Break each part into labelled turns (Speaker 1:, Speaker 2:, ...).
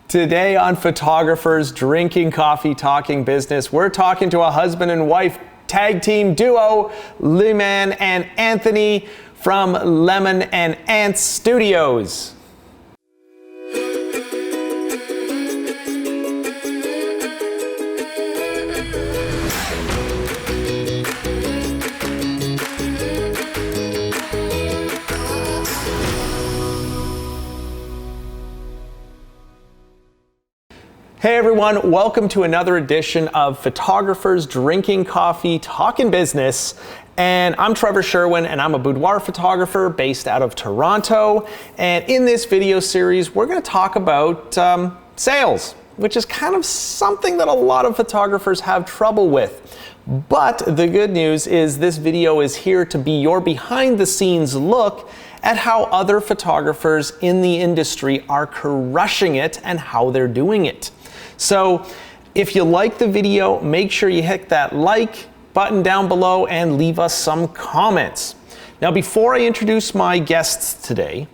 Speaker 1: Today on Photographers Drinking Coffee Talking Business, we're talking to a husband and wife tag team duo, Leman and Anthony from Leman and Ant Studios. Hey everyone, welcome to another edition of Photographers Drinking Coffee Talking Business. And I'm Trevor Sherwin, and I'm a boudoir photographer based out of Toronto. And in this video series, we're going to talk about sales, which is kind of something that a lot of photographers have trouble with. But the good news is this video is here to be your behind the scenes look at how other photographers in the industry are crushing it and how they're doing it. So if you like the video, make sure you hit that like button down below and leave us some comments. Now, before I introduce my guests today,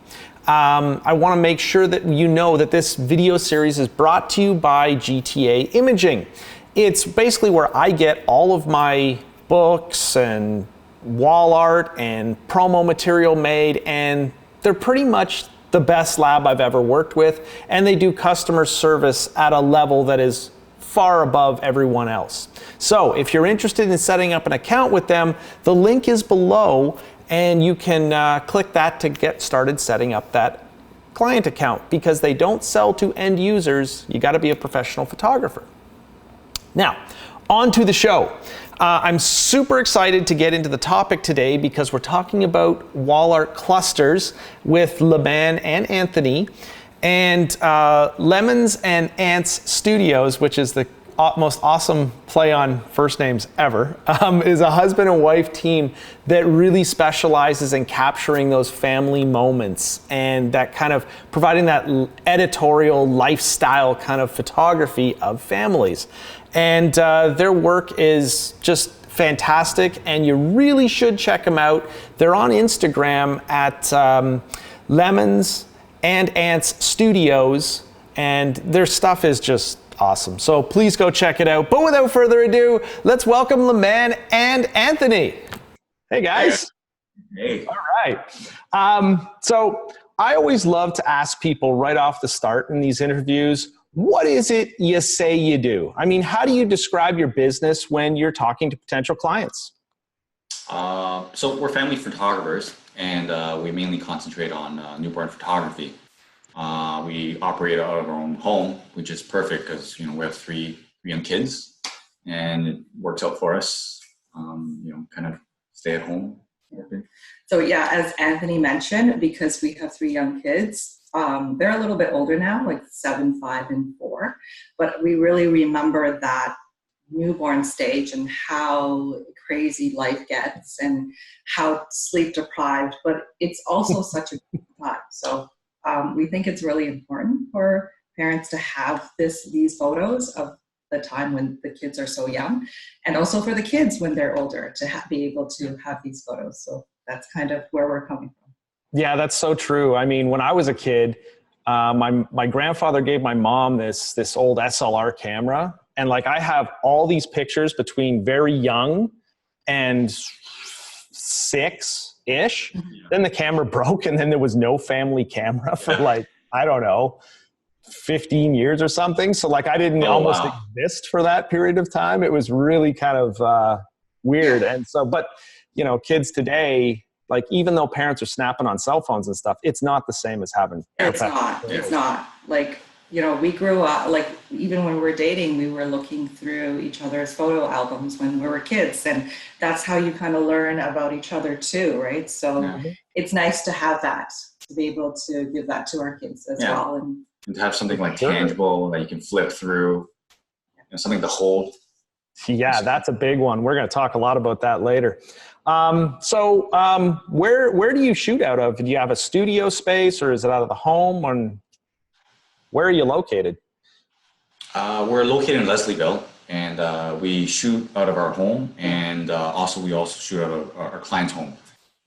Speaker 1: I want to make sure that you know that this video series is brought to you by GTA Imaging. It's basically where I get all of my books and wall art and promo material made, and they're pretty much the best lab I've ever worked with, and they do customer service at a level that is far above everyone else. So if you're interested in setting up an account with them, the link is below, and you can click that to get started setting up that client account, because they don't sell to end users. You got to be a professional photographer. Now, on to the show. I'm super excited to get into the topic today because we're talking about wall art clusters with Leman and Anthony, and Lemans and Ants Studios, which is the most awesome play on first names ever, is a husband and wife team that really specializes in capturing those family moments and that kind of providing that editorial lifestyle kind of photography of families. And their work is just fantastic, and you really should check them out. They're on Instagram at Lemans and Ants Studios, and their stuff is just awesome. So please go check it out. But without further ado, let's welcome Leman and Anthony. Hey guys.
Speaker 2: Hey.
Speaker 1: All right. So I always love to ask people right off the start in these interviews, what is it you say you do? I mean, how do you describe your business when you're talking to potential clients?
Speaker 2: So we're family photographers, and we mainly concentrate on newborn photography. We operate out of our own home, which is perfect because we have three young kids, and it works out for us. Kind of stay at home.
Speaker 3: So yeah, as Anthony mentioned, because we have three young kids, they're a little bit older now, like 7, 5, and 4. But we really remember that newborn stage and how crazy life gets and how sleep deprived, but it's also such a good time. So we think it's really important for parents to have these photos of the time when the kids are so young, and also for the kids when they're older to be able to have these photos. So that's kind of where we're coming from.
Speaker 1: Yeah, that's so true. I mean, when I was a kid, my grandfather gave my mom this old SLR camera, and like I have all these pictures between very young and 6-ish. Then the camera broke, and then there was no family camera for like, I don't know, 15 years or something. So like I didn't almost exist for that period of time. It was really kind of weird. And so, but kids today, like even though parents are snapping on cell phones and stuff, it's not the same as having.
Speaker 3: It's not. Like, we grew up, like even when we were dating, we were looking through each other's photo albums when we were kids. And that's how you kind of learn about each other too, right? So it's nice to have that, to be able to give that to our kids as well.
Speaker 2: And to have something like tangible that you can flip through, something to hold.
Speaker 1: Yeah, that's a big one. We're going to talk a lot about that later. So where do you shoot out of? Do you have a studio space, or is it out of the home? And where are you located?
Speaker 2: We're located in Leslieville, and we shoot out of our home, and we also shoot out of our client's home.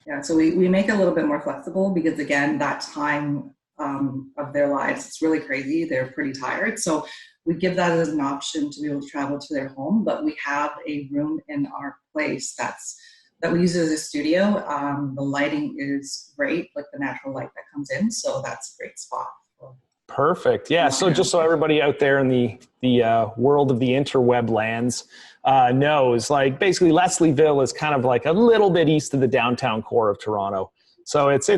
Speaker 3: Yeah, so we make it a little bit more flexible because, again, that time of their lives. It's really crazy. They're pretty tired. So we give that as an option to be able to travel to their home, but we have a room in our place that we use as a studio. The lighting is great, like the natural light that comes in. So that's a great spot.
Speaker 1: Perfect. Yeah. So just so everybody out there in the world of the interweb lands knows, like basically Leslieville is kind of like a little bit east of the downtown core of Toronto. So it's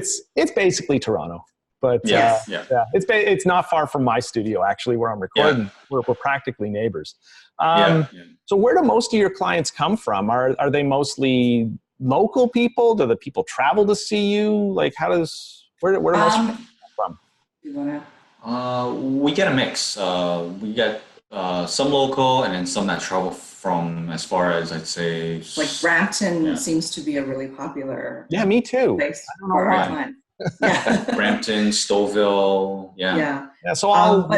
Speaker 1: basically Toronto. But it's not far from my studio, actually, where I'm recording. Yeah. We're practically neighbors. So where do most of your clients come from? Are they mostly local people? Do the people travel to see you? Like, where do most come from?
Speaker 3: You wanna?
Speaker 2: We get a mix. We get some local and then some that travel from as far as, I'd say,
Speaker 3: like Brampton seems to be a really popular.
Speaker 1: Yeah, me too.
Speaker 3: Place I don't know why.
Speaker 2: Brampton, Stouffville, yeah.
Speaker 1: So all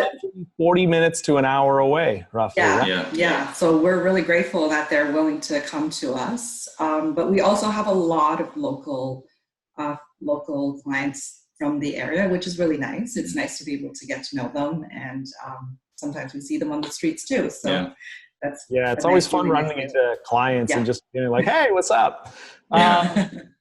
Speaker 1: 40 minutes to an hour away, roughly.
Speaker 3: Yeah. So we're really grateful that they're willing to come to us. But we also have a lot of local clients from the area, which is really nice. It's nice to be able to get to know them, and sometimes we see them on the streets too. So
Speaker 1: it's always fun running into clients and just being like, "Hey, what's up?"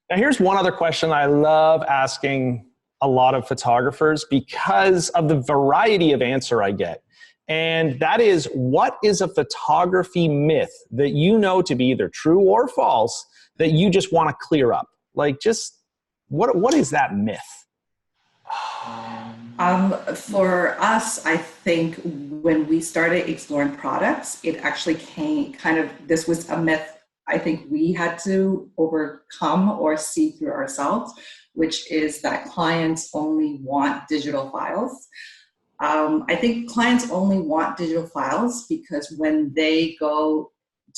Speaker 1: Now, here's one other question I love asking a lot of photographers because of the variety of answer I get. And that is, what is a photography myth that you know to be either true or false that you just want to clear up? Like, just what is that myth?
Speaker 3: For us, I think when we started exploring products, it actually came this was a myth I think we had to overcome or see through ourselves, which is that clients only want digital files. I think clients only want digital files because when they go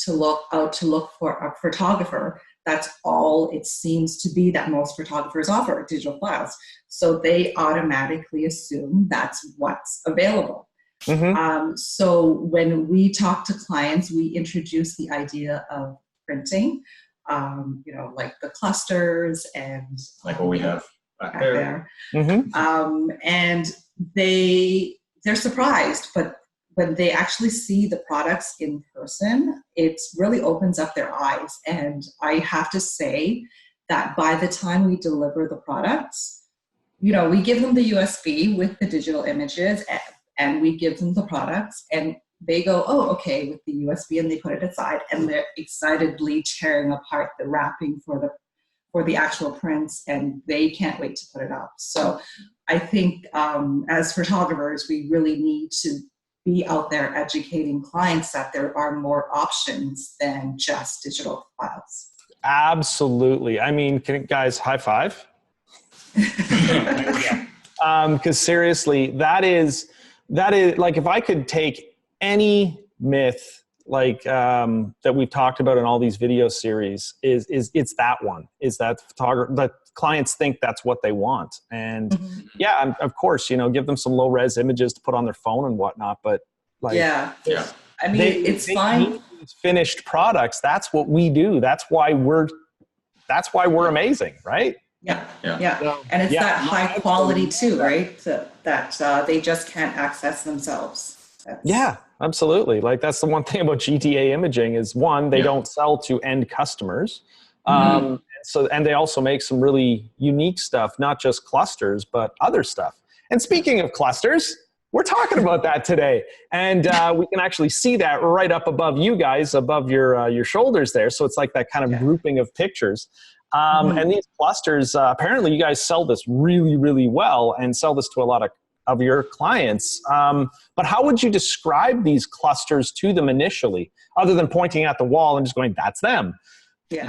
Speaker 3: to look for a photographer, that's all it seems to be that most photographers offer, digital files. So they automatically assume that's what's available. Mm-hmm. So when we talk to clients, we introduce the idea of printing, like the clusters and
Speaker 2: like what we have back there.
Speaker 3: Mm-hmm. And they're surprised, but when they actually see the products in person, it really opens up their eyes. And I have to say that by the time we deliver the products, we give them the USB with the digital images and we give them the products and they go, oh, okay, with the USB, and they put it aside and they're excitedly tearing apart the wrapping for the actual prints, and they can't wait to put it up. So I think as photographers, we really need to be out there educating clients that there are more options than just digital files.
Speaker 1: Absolutely. I mean, guys, high five? Because seriously, that is like, if I could take any myth like that we've talked about in all these video series, it's that one, is that that clients think that's what they want. And of course, give them some low res images to put on their phone and whatnot, but like,
Speaker 3: I mean, it's fine.
Speaker 1: Finished products. That's what we do. That's why we're amazing, right?
Speaker 3: Yeah. And it's that high quality too, right? That they just can't access themselves.
Speaker 1: Yeah, absolutely. Like, that's the one thing about GTA imaging is, one, they don't sell to end customers. And they also make some really unique stuff, not just clusters, but other stuff. And speaking of clusters, we're talking about that today. And we can actually see that right up above you guys, above your shoulders there. So it's like that kind of grouping of pictures. And these clusters, apparently you guys sell this really, really well and sell this to a lot of your clients. But how would you describe these clusters to them initially, other than pointing at the wall and just going, that's them?
Speaker 3: Yeah.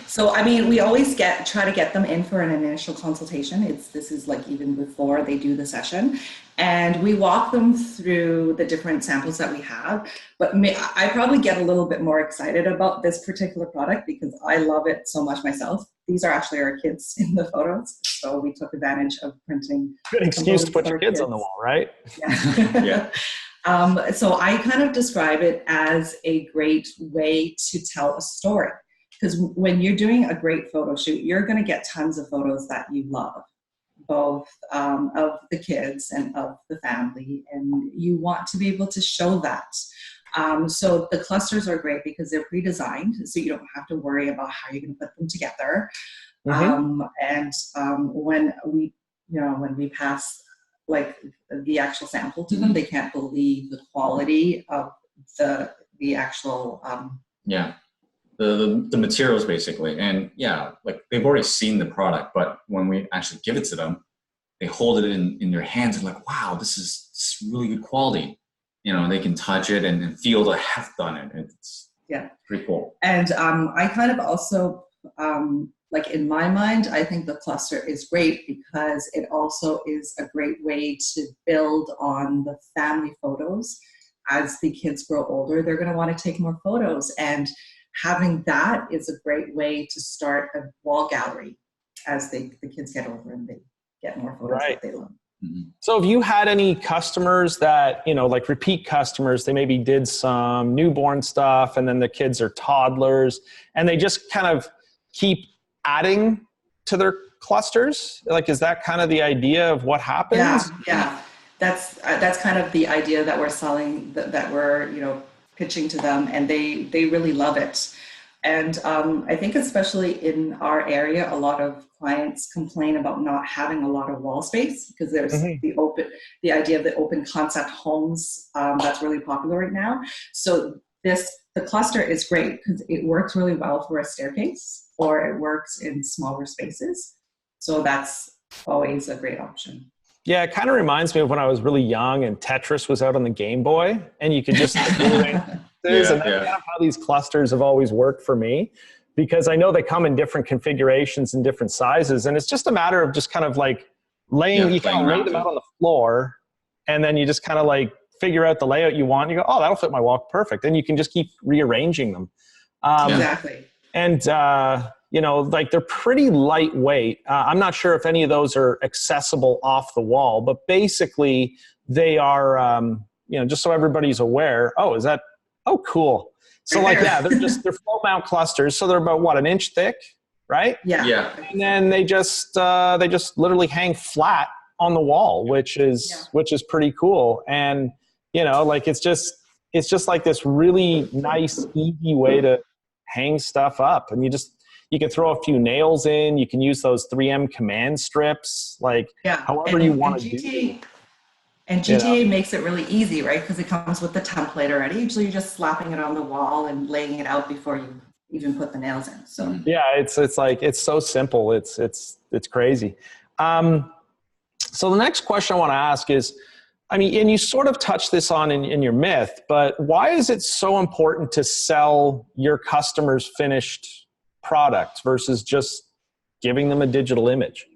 Speaker 3: So, I mean, we always try to get them in for an initial consultation. This is like even before they do the session. And we walk them through the different samples that we have. But I probably get a little bit more excited about this particular product because I love it so much myself. These are actually our kids in the photos. So we took advantage of printing.
Speaker 1: Good excuse to put your kids on the wall, right?
Speaker 3: Yeah. So I kind of describe it as a great way to tell a story. Because when you're doing a great photo shoot, you're going to get tons of photos that you love. both of the kids and of the family, and you want to be able to show that. So the clusters are great because they're pre-designed, so you don't have to worry about how you're going to put them together. When we pass like the actual sample to them, they can't believe the quality of the actual
Speaker 2: the materials basically. And like they've already seen the product, but when we actually give it to them, they hold it in their hands and like, wow, this is really good quality. They can touch it and feel the heft on it. It's pretty cool.
Speaker 3: And I kind of also like in my mind, I think the cluster is great because it also is a great way to build on the family photos. As the kids grow older, they're going to want to take more photos, and having that is a great way to start a wall gallery as the kids get older and they get more photos that they love.
Speaker 1: So have you had any customers that, like repeat customers, they maybe did some newborn stuff and then the kids are toddlers and they just kind of keep adding to their clusters? Like, is that kind of the idea of what happens?
Speaker 3: Yeah. That's kind of the idea that we're selling, that we're, pitching to them, and they really love it. And I think especially in our area, a lot of clients complain about not having a lot of wall space because there's the idea of the open concept homes that's really popular right now. So the cluster is great because it works really well for a staircase, or it works in smaller spaces. So that's always a great option.
Speaker 1: Yeah, it kind of reminds me of when I was really young and Tetris was out on the Game Boy, and you could just and that's kind of how these clusters have always worked for me, because I know they come in different configurations and different sizes, and it's just a matter of just kind of like lay them out on the floor, and then you just kind of like figure out the layout you want. And you go, oh, that'll fit my wall perfect, and you can just keep rearranging them.
Speaker 3: Exactly.
Speaker 1: And like they're pretty lightweight. I'm not sure if any of those are accessible off the wall, but basically they are, just so everybody's aware. Oh, cool. So they're float mount clusters. So they're about what, an inch thick, right?
Speaker 3: Yeah.
Speaker 1: And then they just literally hang flat on the wall, which is pretty cool. And, like it's just like this really nice, easy way to hang stuff up. And you can throw a few nails in. You can use those 3M command strips, however you want to do.
Speaker 3: And GTA makes it really easy, right? Because it comes with the template already. Usually you're just slapping it on the wall and laying it out before you even put the nails in. So
Speaker 1: it's so simple. It's crazy. So the next question I want to ask is, and you sort of touched this on in your myth, but why is it so important to sell your customers finished products versus just giving them a digital image?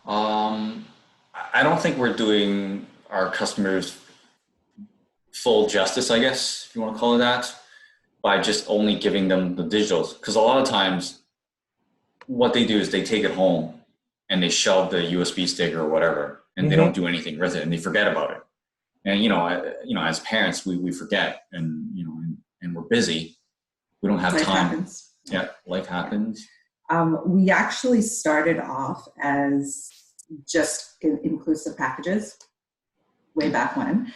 Speaker 2: I don't think we're doing our customers full justice, I guess, if you want to call it that, by just only giving them the digitals. Because a lot of times what they do is they take it home and they shove the USB stick or whatever, and they don't do anything with it, and they forget about it. And, as parents, we forget, and, and we're busy. We don't have
Speaker 3: life
Speaker 2: time.
Speaker 3: Happens.
Speaker 2: Yeah, life happens.
Speaker 3: We actually started off as just inclusive packages way back when.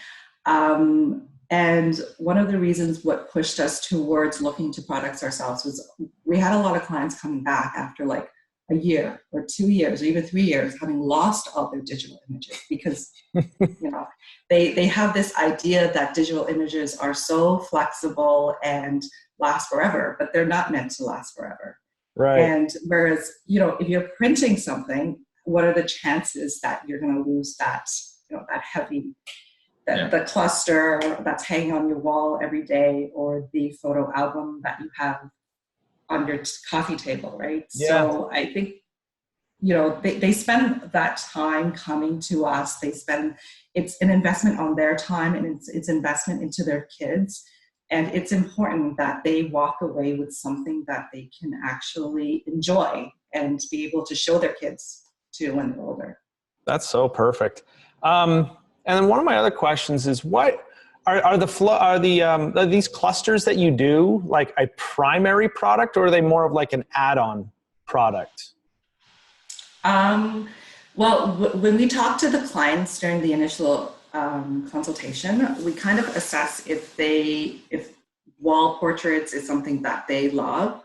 Speaker 3: And one of the reasons what pushed us towards looking to products ourselves was we had a lot of clients coming back after like a year or 2 years or even 3 years having lost all their digital images because they have this idea that digital images are so flexible and last forever, but they're not meant to last forever.
Speaker 1: Right.
Speaker 3: And whereas, if you're printing something, what are the chances that you're going to lose that, that heavy, the cluster that's hanging on your wall every day, or the photo album that you have on your coffee table, right? Yeah. So I think, they spend that time coming to us. It's an investment on their time, and it's investment into their kids. And it's important that they walk away with something that they can actually enjoy and be able to show their kids to when they're older.
Speaker 1: That's so perfect. And then one of my other questions is, what are these clusters that you do like a primary product, or are they more of like an add-on product?
Speaker 3: Well, when we talk to the clients during the initial consultation, we kind of assess if wall portraits is something that they love.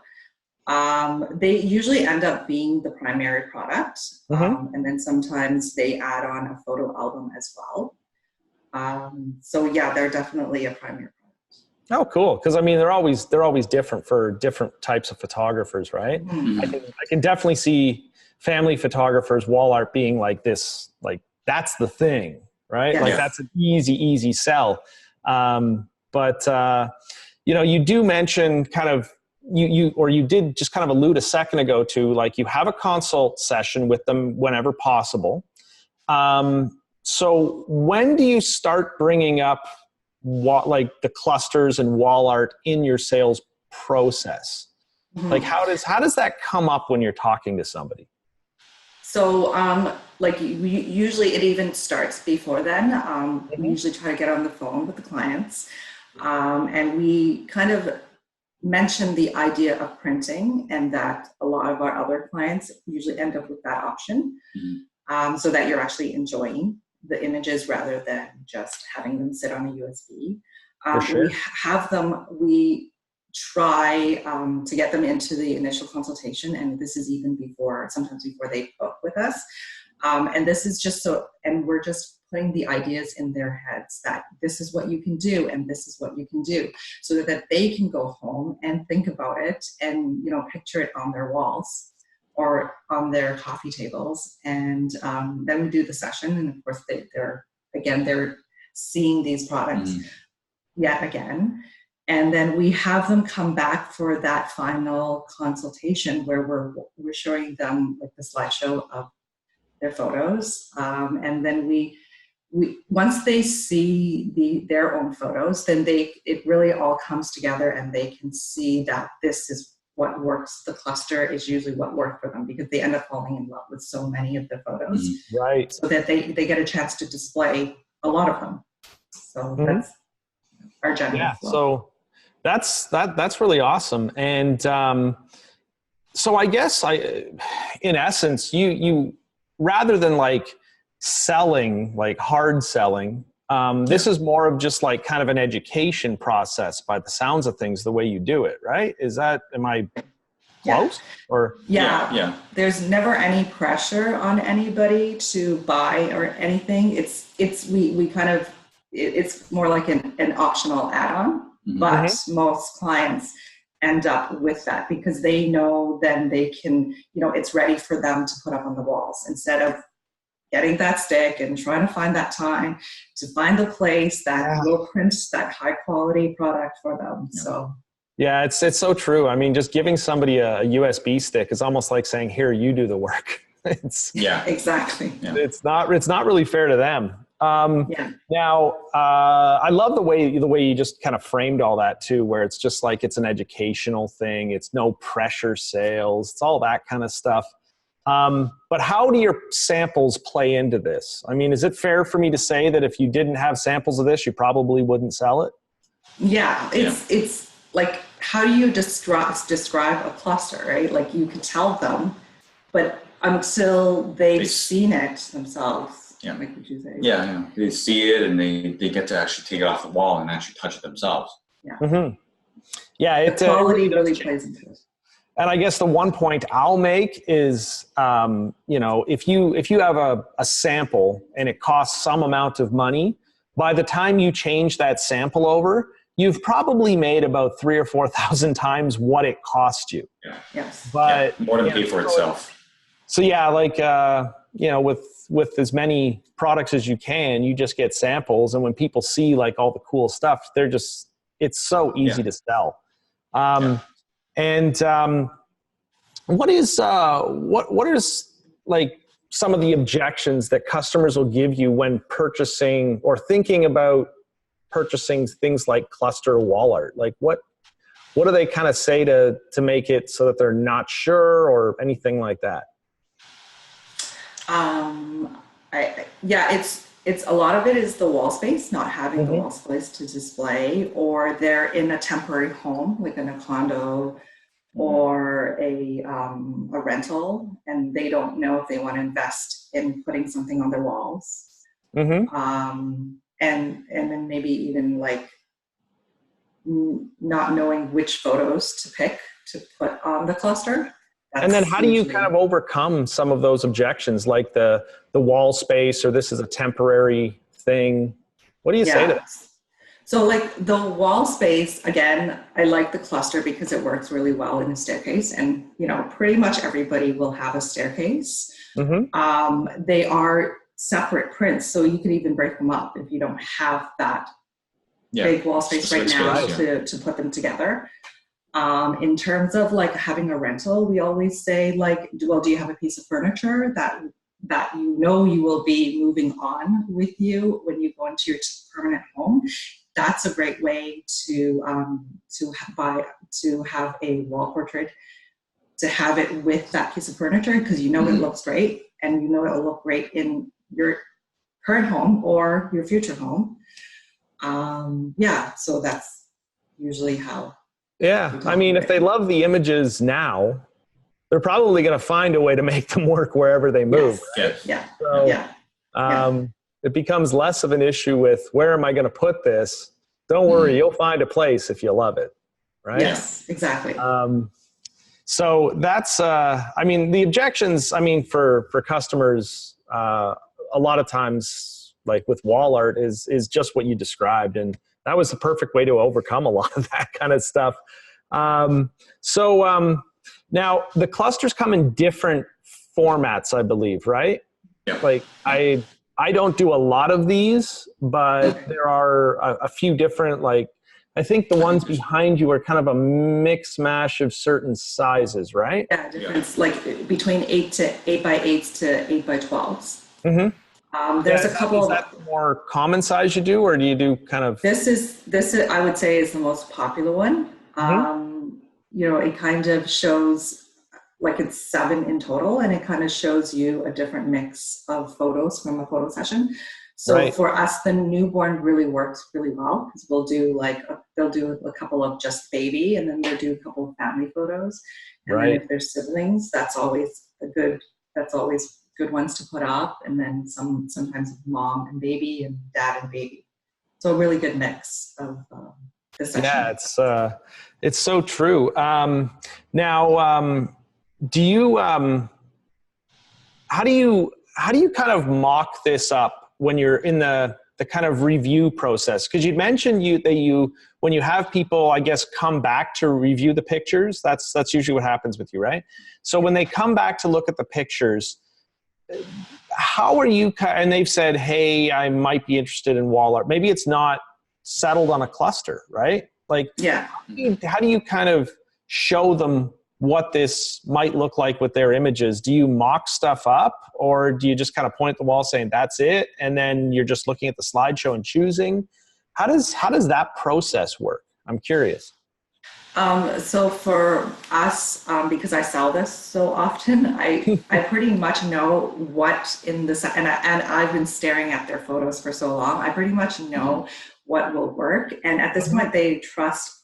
Speaker 3: They usually end up being the primary product, and then sometimes they add on a photo album as well. So yeah, they're definitely a primary product.
Speaker 1: Oh, cool. Because I mean, they're always different for different types of photographers, right?
Speaker 3: Mm-hmm.
Speaker 1: I can definitely see family photographers, wall art being like this, like that's the thing, right?
Speaker 3: Yes.
Speaker 1: Like that's an easy sell. But you do mention kind of you did just kind of allude a second ago to, like, you have a consult session with them whenever possible. So when do you start bringing up like the clusters and wall art in your sales process?
Speaker 3: Mm-hmm.
Speaker 1: Like how does that come up when you're talking to somebody?
Speaker 3: So, like usually it even starts before then. We usually try to get on the phone with the clients, and we kind of mention the idea of printing, and that a lot of our other clients usually end up with that option, so that you're actually enjoying the images rather than just having them sit on a USB.
Speaker 1: For sure.
Speaker 3: We try to get them into the initial consultation, and this is even sometimes before they book with us. And this is just and we're just putting the ideas in their heads that this is what you can do and this is what you can do, so that they can go home and think about it and, picture it on their walls or on their coffee tables. And then we do the session, and of course they're seeing these products yet again. And then we have them come back for that final consultation where we're showing them like the slideshow of their photos. And then we once they see their own photos, then it really all comes together, and they can see that this is what works. The cluster is usually what worked for them, because they end up falling in love with so many of the photos,
Speaker 1: right? So
Speaker 3: that they get a chance to display a lot of them. So that's our general flow.
Speaker 1: So that's really awesome. And so I guess in essence, you rather than like selling, like hard selling, this is more of just like kind of an education process by the sounds of things, the way you do it, right? Am I close? Or
Speaker 3: yeah. There's never any pressure on anybody to buy or anything. It's more like an optional add-on, but most clients end up with that because they know then they can, it's ready for them to put up on the walls, instead of getting that stick and trying to find that time to find the place that will print that high quality product for them. So
Speaker 1: yeah, it's so true. I mean, just giving somebody a USB stick is almost like saying, here, you do the work.
Speaker 3: Exactly.
Speaker 1: Yeah. It's not really fair to them. Now, I love the way you just kind of framed all that too, where it's just like, it's an educational thing. It's no pressure sales. It's all that kind of stuff. But how do your samples play into this? I mean, is it fair for me to say that if you didn't have samples of this, you probably wouldn't sell it?
Speaker 3: Yeah, it's like, how do you describe a cluster, right? Like, you can tell them, but until they've seen it themselves.
Speaker 2: Yeah.
Speaker 3: Like what you say.
Speaker 2: Yeah. They see it and they get to actually take it off the wall and actually touch it themselves.
Speaker 3: Yeah.
Speaker 1: Mm-hmm. Yeah.
Speaker 3: The quality really plays into it.
Speaker 1: And I guess the one point I'll make is, if you have a sample and it costs some amount of money, by the time you change that sample over, you've probably made about 3,000 or 4,000 times what it cost you.
Speaker 2: Yeah.
Speaker 3: Yes.
Speaker 1: But
Speaker 2: more than pay for itself.
Speaker 1: So yeah, like with as many products as you can, you just get samples, and when people see like all the cool stuff, it's so easy to sell. And what is like some of the objections that customers will give you when purchasing or thinking about purchasing things like cluster wall art? Like what do they kind of say to make it so that they're not sure or anything like that?
Speaker 3: It's a lot of it is the wall space, not having the wall space to display, or they're in a temporary home, like in a condo, or a rental, and they don't know if they want to invest in putting something on their walls. And then maybe even like not knowing which photos to pick to put on the cluster.
Speaker 1: And then how do you kind of overcome some of those objections, like the wall space, or this is a temporary thing? What do you say to that?
Speaker 3: So like the wall space, again, I like the cluster because it works really well in a staircase, and pretty much everybody will have a staircase. They are separate prints, so you could even break them up if you don't have that big wall space right now to put them together. In terms of like having a rental, we always say like, well, do you have a piece of furniture that you will be moving on with you when you go into your permanent home? That's a great way to have a wall portrait, to have it with that piece of furniture, because it looks great, and it will look great in your current home or your future home. So that's usually how.
Speaker 1: Yeah, I mean, if they love the images now, they're probably going to find a way to make them work wherever they move.
Speaker 2: Yes.
Speaker 1: Right? So, it becomes less of an issue with where am I going to put this? Don't worry, you'll find a place if you love it, right?
Speaker 3: Yes, exactly.
Speaker 1: So that's, the objections, for customers, a lot of times, like with wall art, is just what you described. And that was the perfect way to overcome a lot of that kind of stuff. Now the clusters come in different formats, I believe, right?
Speaker 2: Yeah.
Speaker 1: Like I don't do a lot of these, but there are a few different, like, I think the ones behind you are kind of a mix mash of certain sizes, right?
Speaker 3: Yeah, difference like between 8 by 8s to 8 by 12s. There's a couple.
Speaker 1: Is that the more common size you do, or do you do kind of?
Speaker 3: This is I would say is the most popular one. It kind of shows like it's 7 in total, and it kind of shows you a different mix of photos from a photo session. So for us, the newborn really works really well, because we'll do they'll do a couple of just baby, and then they'll do a couple of family photos. And then if there's siblings, that's always good ones to put up. And then sometimes mom and baby and dad and baby. So a really good mix of this session.
Speaker 1: Yeah, it's so true. Now, do you how do you kind of mock this up when you're in the kind of review process? Because you'd mentioned when you have people, I guess, come back to review the pictures, that's usually what happens with you, right? So when they come back to look at the pictures, how are you, and they've said, hey, I might be interested in wall art. Maybe it's not settled on a cluster, right? Like, how do you kind of show them what this might look like with their images? Do you mock stuff up, or do you just kind of point at the wall saying that's it, and then you're just looking at the slideshow and choosing? How does that process work? I'm curious.
Speaker 3: So for us, because I sell this so often, I pretty much know what in the and I've been staring at their photos for so long. I pretty much know what will work, and at this point, they trust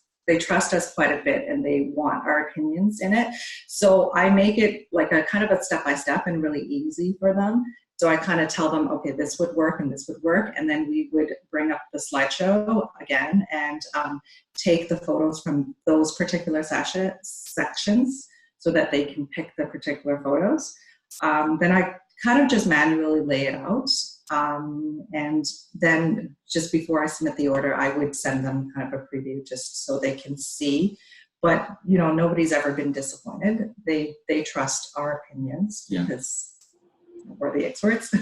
Speaker 3: us quite a bit, and they want our opinions in it. So I make it like a kind of a step-by-step and really easy for them. So I kind of tell them, okay, this would work and this would work. And then we would bring up the slideshow again and take the photos from those particular sections so that they can pick the particular photos. Then I kind of just manually lay it out. And then just before I submit the order, I would send them kind of a preview just so they can see. But, nobody's ever been disappointed. They trust our opinions because we're the experts.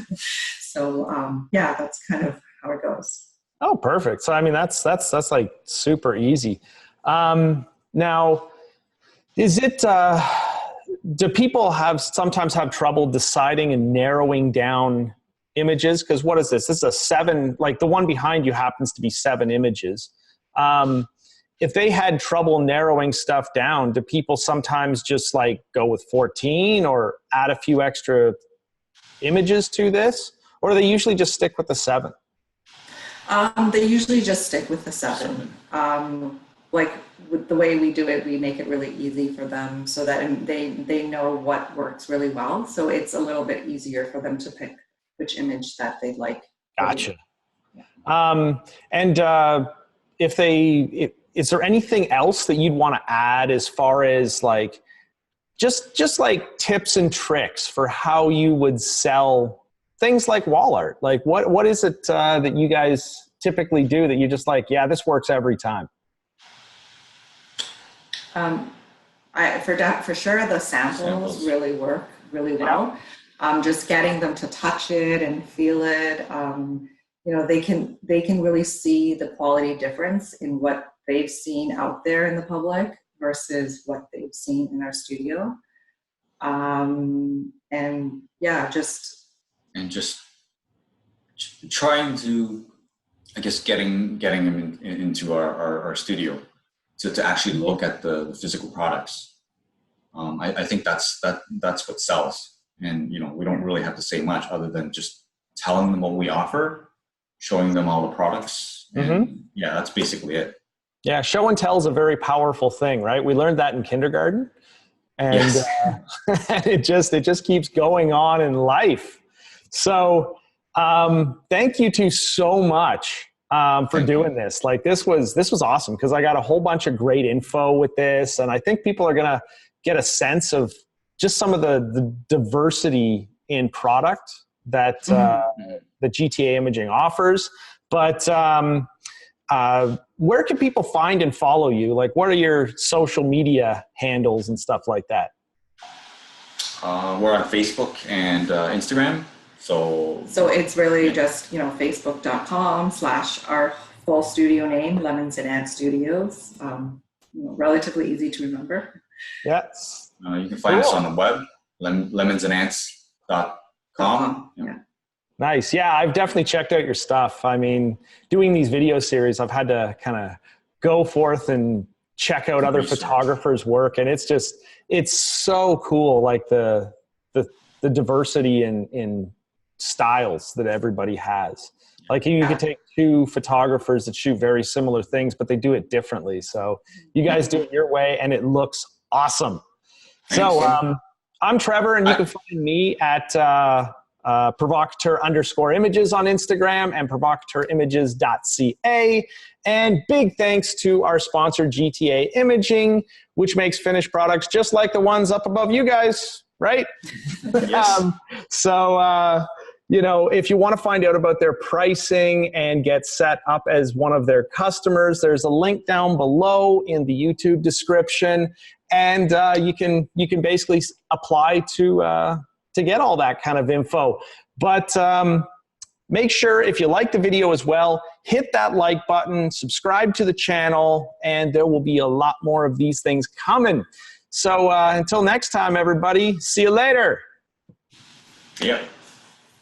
Speaker 3: So, that's kind of how it goes.
Speaker 1: Oh, perfect. So, that's like super easy. Now, is it, do people sometimes have trouble deciding and narrowing down images? Because what is this? This is a 7, like the one behind you happens to be 7 images. If they had trouble narrowing stuff down, do people sometimes just like go with 14 or add a few extra images to this? Or do they usually just stick with the 7?
Speaker 3: They usually just stick with the 7. like with the way we do it, we make it really easy for them so that they know what works really well. So it's a little bit easier for them to pick which image that they'd like.
Speaker 1: Gotcha.
Speaker 3: Yeah.
Speaker 1: Is there anything else that you'd want to add as far as like, just like tips and tricks for how you would sell things like wall art? Like what is it that you guys typically do that you just like, yeah, this works every time?
Speaker 3: For sure, the samples really work really well. Just getting them to touch it and feel it. You know, they can really see the quality difference in what they've seen out there in the public versus what they've seen in our studio. And yeah, just
Speaker 2: trying to, I guess, getting them into our studio to actually look at the physical products. I think that's what sells. And, you know, we don't really have to say much other than just telling them what we offer, showing them all the products. And yeah, that's basically it.
Speaker 1: Yeah. Show and tell is a very powerful thing, right? We learned that in kindergarten, and
Speaker 2: Yes.
Speaker 1: And it just keeps going on in life. So thank you two so much for doing this. Like this was awesome because I got a whole bunch of great info with this, and I think people are going to get a sense of just some of the diversity in product that the GTA Imaging offers. But where can people find and follow you? Like, what are your social media handles and stuff like that?
Speaker 2: We're on Facebook and Instagram. So
Speaker 3: it's really just, you know, facebook.com/ our full studio name, Lemans and Ant Studios. You know, relatively easy to remember.
Speaker 1: Yes.
Speaker 2: You can find us on the web, lemansandands.com.
Speaker 3: Yeah.
Speaker 1: Nice. Yeah, I've definitely checked out your stuff. I mean, doing these video series, I've had to kind of go forth and check out other photographers' work, and it's so cool. Like the diversity in styles that everybody has. Like you could take two photographers that shoot very similar things, but they do it differently. So you guys do it your way, and it looks awesome. So I'm Trevor, and you can find me at provocateur_images on Instagram and provocateurs.ca. And big thanks to our sponsor, GTA Imaging, which makes finished products just like the ones up above you guys, right?
Speaker 2: Yes.
Speaker 1: You know, if you want to find out about their pricing and get set up as one of their customers, there's a link down below in the YouTube description, and you can basically apply to get all that kind of info. But make sure, if you like the video as well, hit that like button, subscribe to the channel, and there will be a lot more of these things coming. So until next time, everybody, see you later.
Speaker 2: Yeah.